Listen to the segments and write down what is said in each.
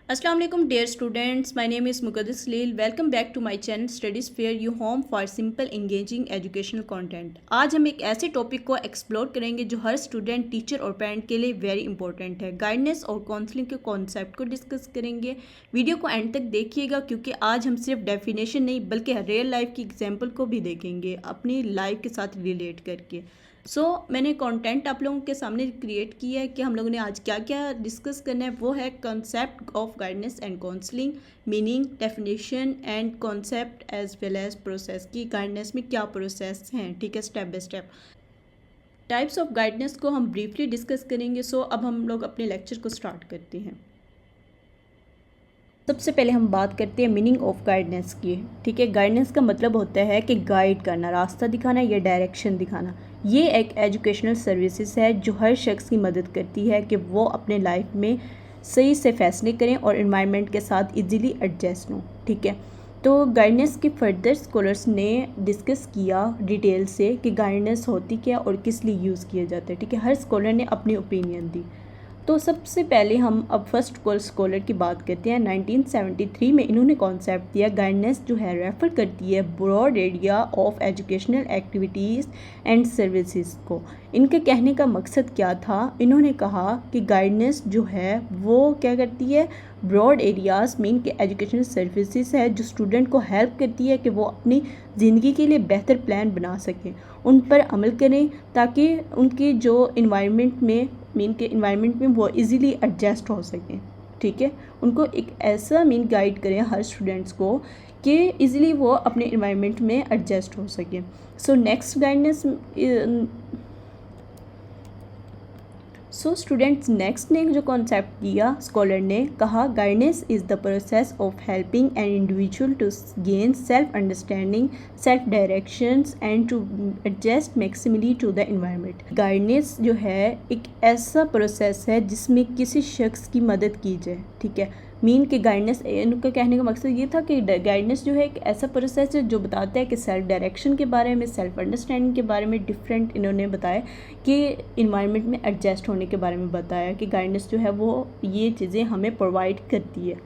अस्सलाम वालेकुम dear students, my name is Muqaddis Leel. Welcome back to my channel studies fair you home for simple engaging educational content. आज हम एक ऐसे topic को एक्सप्लोर करेंगे जो हर स्टूडेंट, टीचर और पेरेंट के लिए वेरी इंपॉर्टेंट है। गाइडेंस और काउंसलिंग के कॉन्सेप्ट को डिस्कस करेंगे। वीडियो को एंड तक देखिएगा क्योंकि आज हम सिर्फ डेफिनेशन नहीं बल्कि रियल लाइफ की एग्जाम्पल को भी देखेंगे अपनी लाइफ के साथ रिलेट करके। मैंने कंटेंट आप लोगों के सामने क्रिएट किया है कि हम लोगों ने आज क्या क्या डिस्कस करना है। वो है concept of guidance and counselling, meaning, definition and concept as well as process की गाइडेंस में क्या प्रोसेस हैं, ठीक है, step by step. Types of guidance को हम ब्रीफली डिस्कस करेंगे। अब हम लोग अपने लेक्चर को स्टार्ट करते हैं। सबसे पहले हम बात करते हैं मीनिंग ऑफ गाइडेंस की, ठीक है। गाइडेंस का मतलब होता है कि गाइड करना, रास्ता दिखाना या डायरेक्शन दिखाना। ये एक एजुकेशनल सर्विसेज है जो हर शख्स की मदद करती है कि वो अपने लाइफ में सही से फैसले करें और इन्वायरमेंट के साथ इजीली एडजस्ट हों, ठीक है। तो गाइडेंस के फर्दर स्कॉलर्स ने डिस्कस किया डिटेल से कि गाइडेंस होती क्या और किस लिए यूज़ किया जाता है, ठीक है। हर स्कॉलर ने अपनी ओपिनियन दी। तो सबसे पहले हम अब फर्स्ट स्कॉलर की बात करते हैं। 1973 में इन्होंने कॉन्सेप्ट दिया। गाइडेंस जो है रेफर करती है broad area of educational activities and services को। इनके कहने का मकसद क्या था? इन्होंने कहा कि गाइडेंस जो है वो क्या करती है, ब्रॉड एरियाज़ मीन के एजुकेशनल सर्विसेज है जो स्टूडेंट को हेल्प करती है कि वो अपनी ज़िंदगी के लिए बेहतर प्लान बना सकें, उन पर अमल करें ताकि उनकी जो इन्वायरमेंट में वो इजीली एडजस्ट हो सकें, ठीक है। उनको एक ऐसा गाइड करें हर स्टूडेंट्स को कि इजीली वो अपने इन्वायरमेंट में एडजस्ट हो सकें। नेक्स्ट गाइडेंस स्टूडेंट्स नेक्स्ट ने जो कॉन्सेप्ट दिया, स्कॉलर ने कहा guidance is the process of helping an individual to gain self understanding, self directions and to adjust maximally to the environment. Guidance जो है एक ऐसा प्रोसेस है जिसमें किसी शख्स की मदद की जाए, ठीक है। के गाइडेंस, इनका कहने का मकसद ये था कि गाइडेंस जो है एक ऐसा प्रोसेस है जो बताता है कि सेल्फ डायरेक्शन के बारे में, सेल्फ अंडरस्टैंडिंग के बारे में डिफरेंट इन्होंने बताया कि इन्वायरमेंट में एडजस्ट होने के बारे में बताया कि गाइडेंस जो है वो ये चीज़ें हमें प्रोवाइड करती है।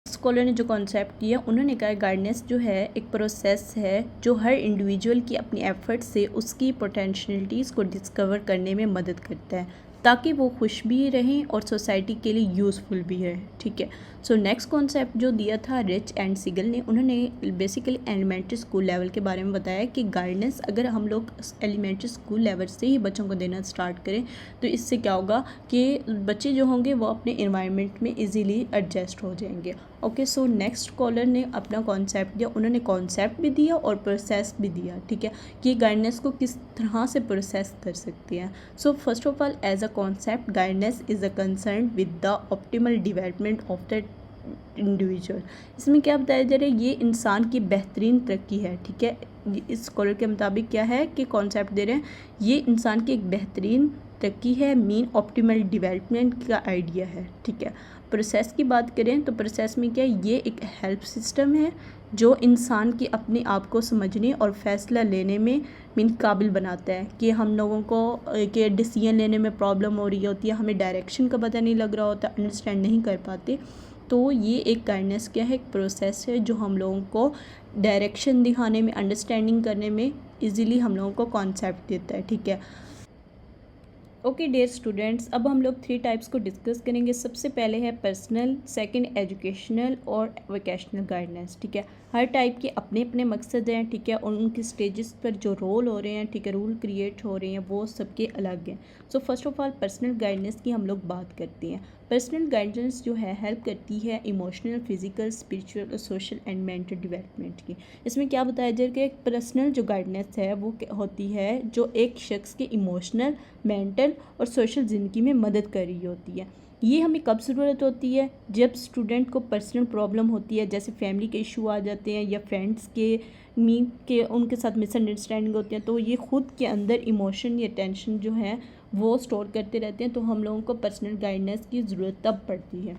स्कॉलर ने जो कॉन्सेप्ट दिया, उन्होंने कहा गाइडेंस जो है एक प्रोसेस है जो हर इंडिविजुअल की अपनी एफर्ट से उसकी पोटेंशियलिटीज़ को डिस्कवर करने में मदद करता है ताकि वो खुश भी रहें और सोसाइटी के लिए यूज़फुल भी है, ठीक है। नेक्स्ट कॉन्सेप्ट जो दिया था रिच एंड सिगल ने, उन्होंने बेसिकली एलिमेंट्री स्कूल लेवल के बारे में बताया कि गाइडेंस अगर हम लोग एलिमेंट्री स्कूल लेवल से ही बच्चों को देना स्टार्ट करें तो इससे क्या होगा कि बच्चे जो होंगे वो अपने इन्वायरमेंट में इजीली एडजस्ट हो जाएंगे। ओके, नेक्स्ट स्कॉलर ने अपना कॉन्सेप्ट दिया। उन्होंने कॉन्सेप्ट भी दिया और प्रोसेस भी दिया, ठीक है, कि गाइडेंस को किस तरह से प्रोसेस कर सकते हैं। First of all, as a concept guidance is a concern with the optimal development of the individual. इसमें क्या बताया जा रहा है, ये इंसान की बेहतरीन तरक्की है, ठीक है। इस स्कॉलर के मुताबिक क्या है कि कॉन्सेप्ट दे रहे हैं, ये इंसान की एक बेहतरीन तरक्की है, ऑप्टिमल डेवलपमेंट का आइडिया है, ठीक है। प्रोसेस की बात करें तो प्रोसेस में क्या है, ये एक हेल्प सिस्टम है जो इंसान की अपने आप को समझने और फैसला लेने में काबिल बनाता है कि हम लोगों को के डिसीजन लेने में प्रॉब्लम हो रही होती है, हमें डायरेक्शन का पता नहीं लग रहा होता, अंडरस्टैंड नहीं कर पाते, तो ये एक गाइडेंस क्या है, एक प्रोसेस है जो हम लोगों को डायरेक्शन दिखाने में, अंडरस्टैंडिंग करने में इजीली हम लोगों को कॉन्सेप्ट देता है, ठीक है। ओके डियर स्टूडेंट्स, अब हम लोग 3 टाइप्स को डिस्कस करेंगे। सबसे पहले है पर्सनल, सेकंड एजुकेशनल और वोकेशनल गाइडेंस, ठीक है। हर टाइप के अपने अपने मकसद हैं, ठीक है, और उनके स्टेजेस पर जो रोल हो रहे हैं, ठीक है, रूल क्रिएट हो रहे हैं, वो सबके अलग हैं। First of all personal guidance की हम लोग बात करते हैं। पर्सनल गाइडेंस जो है हेल्प करती है emotional, physical, spiritual, social and mental development की। इसमें क्या बताया जाए कि एक पर्सनल जो गाइडेंस है वो होती है जो एक शख्स के इमोशनल, मेंटल और सोशल ज़िंदगी में मदद कर रही होती है। ये हमें कब ज़रूरत होती है, जब स्टूडेंट को पर्सनल प्रॉब्लम होती है, जैसे फैमिली के इशू आ जाते हैं या फ्रेंड्स के उनके साथ मिसअंडरस्टैंडिंग होती है, तो ये खुद के अंदर इमोशन या टेंशन जो है वो स्टोर करते रहते हैं, तो हम लोगों को पर्सनल गाइडेंस की ज़रूरत तब पड़ती है।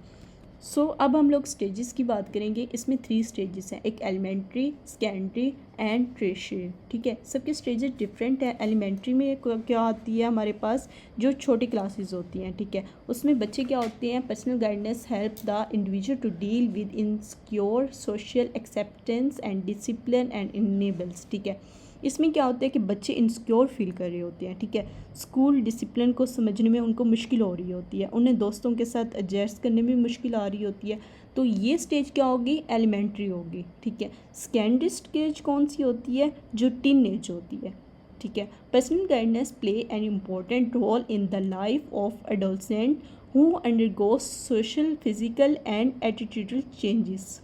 अब हम लोग स्टेजेस की बात करेंगे। इसमें 3 स्टेजेस हैं, एक एलिमेंट्री, सेकेंडरी एंड टर्शियरी। ठीक है, सबके स्टेजेस डिफरेंट हैं। एलिमेंट्री में क्या आती है हमारे पास, जो छोटी क्लासेस होती हैं, ठीक है, उसमें बच्चे क्या होते हैं, personal guidance help the individual to deal with insecure social acceptance and discipline and enables. ठीक है, इसमें क्या होता है कि बच्चे इनसिक्योर फील कर रहे होते हैं। ठीक है, स्कूल डिसिप्लिन को समझने में उनको मुश्किल हो रही होती है, उन्हें दोस्तों के साथ एडजस्ट करने में मुश्किल आ रही होती है। तो ये स्टेज क्या होगी, एलिमेंट्री होगी। ठीक है, सेकेंडरी स्टेज कौन सी होती है, जो टीन एज होती है। ठीक है, personal guidance play an important role in the life of adolescent who undergo social, physical and attitudinal changes.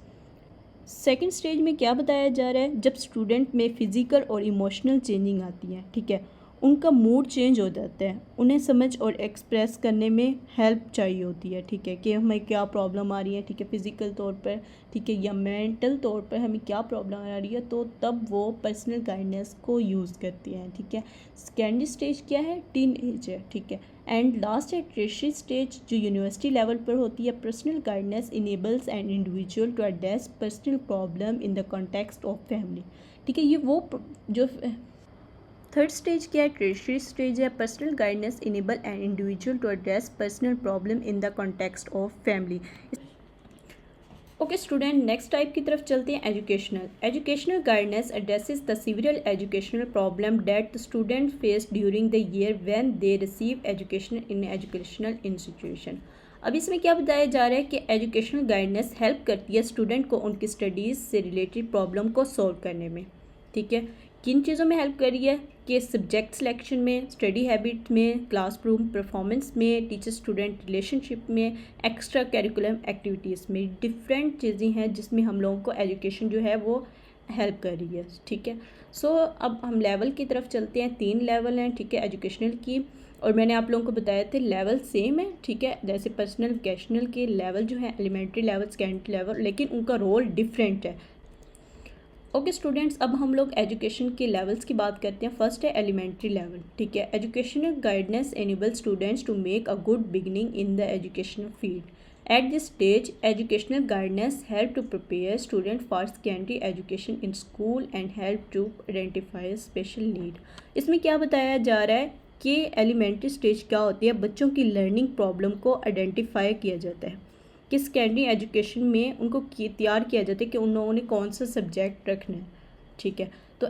Second stage में क्या बताया जा रहा है, जब स्टूडेंट में फ़िज़िकल और इमोशनल चेंजिंग आती है। ठीक है, उनका मूड चेंज हो जाता है, उन्हें समझ और एक्सप्रेस करने में हेल्प चाहिए होती है। ठीक है, कि हमें क्या प्रॉब्लम आ रही है, ठीक है, फ़िज़िकल तौर पर, ठीक है, या मेंटल तौर पर हमें क्या प्रॉब्लम आ रही है, तो तब वो पर्सनल गाइडेंस को यूज़ करती हैं। ठीक है, सेकेंडरी स्टेज क्या है, टीन एज है। ठीक है, एंड लास्ट है टर्शियरी स्टेज, जो यूनिवर्सिटी लेवल पर होती है। Personal guidance enables an individual to address personal problem in the context of family. ठीक है, ये वो जो थर्ड स्टेज क्या है, टर्शियरी स्टेज है। Personal guidance enable an individual to address personal problem in the context of family. Okay student, next type की तरफ चलते हैं, educational guidance addresses the civil educational problem that the student face during the year when they receive education in educational institution. अब इसमें क्या बताया जा रहा है कि एजुकेशनल गाइडेंस हेल्प करती है स्टूडेंट को उनकी स्टडीज़ से रिलेटेड प्रॉब्लम को सॉल्व करने में। ठीक है, किन चीज़ों में हेल्प कर रही है कि सब्जेक्ट सिलेक्शन में, स्टडी हैबिट में, क्लासरूम परफॉर्मेंस में, टीचर स्टूडेंट रिलेशनशिप में, एक्स्ट्रा करिकुलम एक्टिविटीज़ में, डिफरेंट चीज़ें हैं जिसमें हम लोगों को एजुकेशन जो है वो हेल्प कर रही है। ठीक है, अब हम लेवल की तरफ चलते हैं। 3 लेवल हैं, ठीक है, एजुकेशनल की, और मैंने आप लोगों को बताया थे लेवल सेम है। ठीक है, जैसे पर्सनल वोकेशनल के लेवल जो है एलिमेंट्री लेवल, सेकेंडरी लेवल, लेकिन उनका रोल डिफरेंट है। ओके स्टूडेंट्स, अब हम लोग एजुकेशन के लेवल्स की बात करते हैं। फर्स्ट है एलिमेंट्री लेवल। ठीक है, educational guidance enable students to make a good beginning in the educational field. At this stage educational guidance help to prepare student for secondary education in school and help to identify special need. इसमें क्या बताया जा रहा है कि elementary stage क्या होती है, बच्चों की लर्निंग प्रॉब्लम को आइडेंटिफाई किया जाता है कि सेकेंडरी एजुकेशन में उनको तैयार किया जाता है कि उन लोगों ने कौन सा सब्जेक्ट रखना है। ठीक है, तो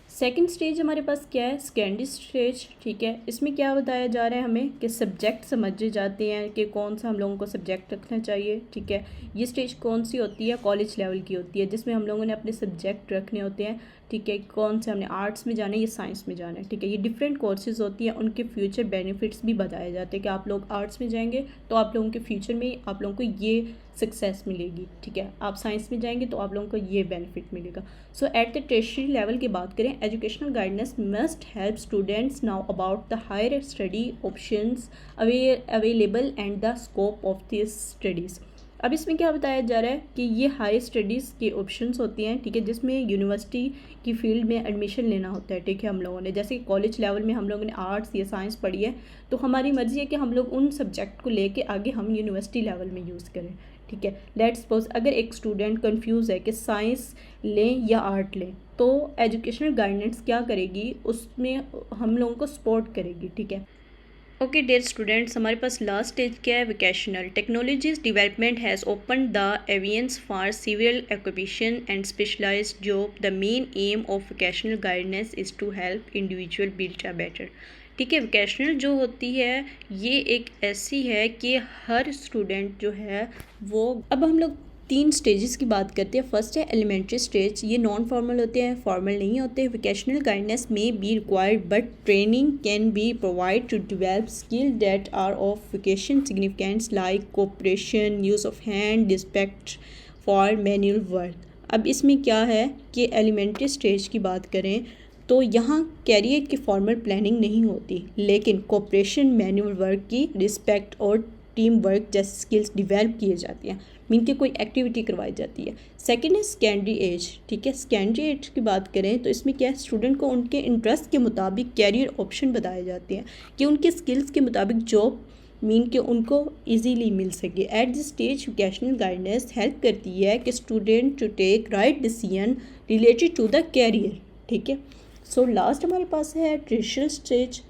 सेकंड स्टेज हमारे पास क्या है, सेकेंडरी स्टेज। ठीक है, इसमें क्या बताया जा रहा है हमें कि सब्जेक्ट समझे जाते हैं कि कौन सा हम लोगों को सब्जेक्ट रखना चाहिए। ठीक है, ये स्टेज कौन सी होती है, कॉलेज लेवल की होती है, जिसमें हम लोगों ने अपने सब्जेक्ट रखने होते हैं। ठीक है, कौन से हमने आर्ट्स में जाना है या साइंस में जाना है। ठीक है, ये डिफरेंट कोर्सेज होती हैं, उनके फ्यूचर बेनिफिट्स भी बताए जाते हैं कि आप लोग आर्ट्स में जाएंगे तो आप लोगों के फ्यूचर में आप लोगों को ये सक्सेस मिलेगी। ठीक है, आप साइंस में जाएंगे तो आप लोगों को ये बेनिफिट मिलेगा। So at the tertiary level की बात करें, educational guidance must help students now about the higher study options available and the scope of this studies. अब इसमें क्या बताया जा रहा है कि ये हाई स्टडीज़ के ऑप्शंस होती हैं। ठीक है, जिसमें यूनिवर्सिटी की फील्ड में एडमिशन लेना होता है। ठीक है, हम लोगों ने जैसे कि कॉलेज लेवल में हम लोगों ने आर्ट्स या साइंस पढ़ी है, तो हमारी मर्ज़ी है कि हम लोग उन सब्जेक्ट को लेके आगे हम यूनिवर्सिटी लेवल में यूज़ करें। ठीक है, लेट्स सपोज अगर एक स्टूडेंट कंफ्यूज है कि साइंस लें या आर्ट लें, तो एजुकेशनल गाइडेंस क्या करेगी, उसमें हम लोगों को सपोर्ट करेगी। ठीक है, ओके डियर स्टूडेंट्स, हमारे पास लास्ट स्टेज क्या है, vocational. Technologies development has open the avenues for civil occupation and specialised job. The main aim of vocational guidance is to help individual build a better. ठीक है, vocational जो होती है ये एक ऐसी है कि हर स्टूडेंट जो है वो, अब हम लोग 3 स्टेजेस की बात करते हैं। फर्स्ट है एलिमेंट्री स्टेज, ये नॉन फॉर्मल होते हैं, फॉर्मल नहीं होते। वोकेशनल गाइडेंस में be required but training can be provided to develop skill that are of vocation significance like cooperation, use of hand, respect for manual work. अब इसमें क्या है कि एलिमेंट्री स्टेज की बात करें तो यहाँ कैरियर की फॉर्मल प्लानिंग नहीं होती, लेकिन कोऑपरेशन, मैनुअल वर्क की रिस्पेक्ट और टीम वर्क जैसे स्किल्स डिवेल्प किए जाते हैं, मीन की कोई एक्टिविटी करवाई जाती है। सेकेंड है सेकेंडरी एज। ठीक है, सेकेंडरी एज की बात करें तो इसमें क्या है, स्टूडेंट को उनके इंटरेस्ट के मुताबिक कैरियर ऑप्शन बताए जाते हैं कि उनके स्किल्स के मुताबिक जॉब मीन कि उनको इजीली मिल सके। At this stage vocational guidance help करती है कि student to take right decision related to the career. ठीक है, सो लास्ट हमारे पास है ट्रेडिशनल स्टेज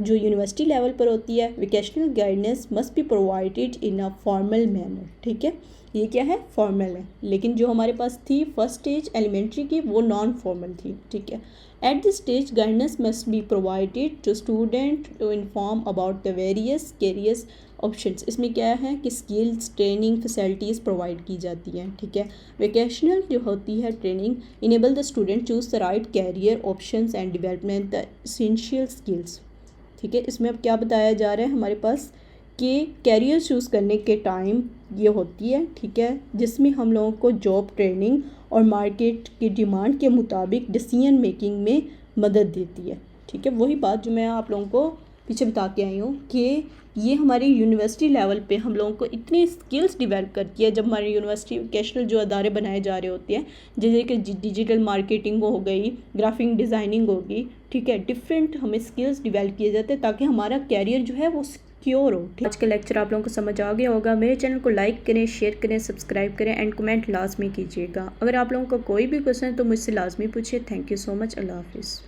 जो यूनिवर्सिटी लेवल पर होती है। Vocational guidance must be provided in a formal manner. ठीक है, ये क्या है, फॉर्मल है, लेकिन जो हमारे पास थी फर्स्ट स्टेज एलिमेंट्री की वो नॉन फॉर्मल थी। ठीक है, at this stage guidance must be provided to student to inform about the various careers options. इसमें क्या है कि स्किल्स ट्रेनिंग फैसिलिटीज़ प्रोवाइड की जाती हैं। ठीक है, वोकेशनल जो होती है training enable the student choose the right career options and development the essential skills. ठीक है, इसमें अब क्या बताया जा रहा है हमारे पास कि कैरियर चूज़ करने के टाइम ये होती है। ठीक है, जिसमें हम लोगों को जॉब ट्रेनिंग और मार्केट की डिमांड के मुताबिक डिसीजन मेकिंग में मदद देती है। ठीक है, वही बात जो मैं आप लोगों को पीछे बता के आई हूँ कि ये हमारी यूनिवर्सिटी लेवल पे हम लोगों को इतनी स्किल्स डेवलप करती है। जब हमारी यूनिवर्सिटी वोकेशनल जो अदारे बनाए जा रहे होते हैं, जैसे कि डिजिटल मार्केटिंग हो गई, ग्राफिक डिज़ाइनिंग होगी, ठीक है, डिफरेंट हमें स्किल्स डेवलप किए जाते हैं ताकि हमारा कैरियर जो है वो सिक्योर हो। आज का लेक्चर आप लोगों को समझ आ गया होगा। मेरे चैनल को लाइक करें, शेयर करें, सब्सक्राइब करें एंड कमेंट लाजमी कीजिएगा। अगर आप लोगों को कोई भी क्वेश्चन है तो मुझसे लाजमी पूछिए। Thank you so much. अल्लाह हाफिज़।